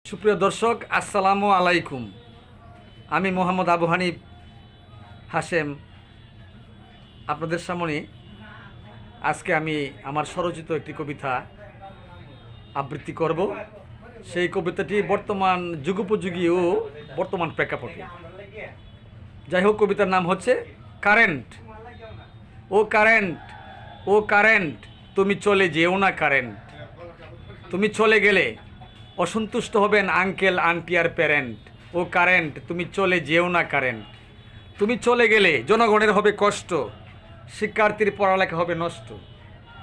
সুপ্রিয় দর্শক, আসসালামু আলাইকুম। আমি মোহাম্মদ আবু হানিফ হাশেম আপনাদের সামনে আজকে আমি আমার স্বরচিত একটি কবিতা আবৃত্তি করব। সেই কবিতাটি বর্তমান যুগোপযোগী ও বর্তমান প্রেক্ষাপটে। যাই হোক, কবিতার নাম হচ্ছে কারেন্ট। ও কারেন্ট, ও কারেন্ট, তুমি চলে যেও না কারেন্ট। তুমি চলে গেলে অসন্তুষ্ট হবেন আঙ্কেল আন্টি আর প্যারেন্ট। ও কারেন্ট, তুমি চলে যেও না কারেন্ট। তুমি চলে গেলে জনগণের হবে কষ্ট, শিক্ষার্থীর পড়ালেখা হবে নষ্ট।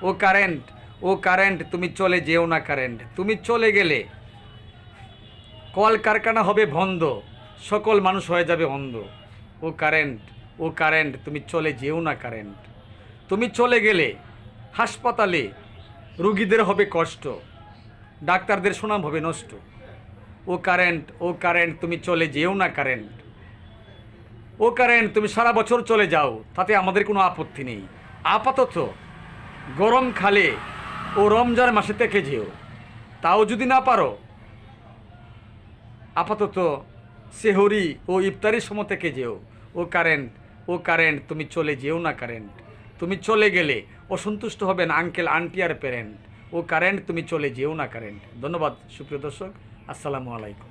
ও কারেন্ট, ও কারেন্ট, তুমি চলে যেও না কারেন্ট। তুমি চলে গেলে কলকারখানা হবে বন্ধ, সকল মানুষ হয়ে যাবে অন্ধ। ও কারেন্ট, ও কারেন্ট, তুমি চলে যেও না কারেন্ট। তুমি চলে গেলে হাসপাতালে রুগীদের হবে কষ্ট, ডাক্তারদের সুনাম হবে নষ্ট। ও কারেন্ট, ও কারেন্ট, তুমি চলে যেও না কারেন্ট। ও কারেন্ট, তুমি সারা বছর চলে যাও, তাতে আমাদের কোনো আপত্তি নেই। আপাতত গরম খালে ও রমজান মাসে থেকে যেও, তাও যদি না পারো আপাতত সেহরি ও ইফতারির সময় থেকে যেও। ও কারেন্ট, ও কারেন্ট, তুমি চলে যেও না কারেন্ট। তুমি চলে গেলে অসন্তুষ্ট হবেন আঙ্কেল আন্টি আর প্যারেন্ট। ও কারেন্ট, তুমি চলে যেও না কারেন্ট। ধন্যবাদ সুপ্রিয় দর্শক, আসসালামু আলাইকুম।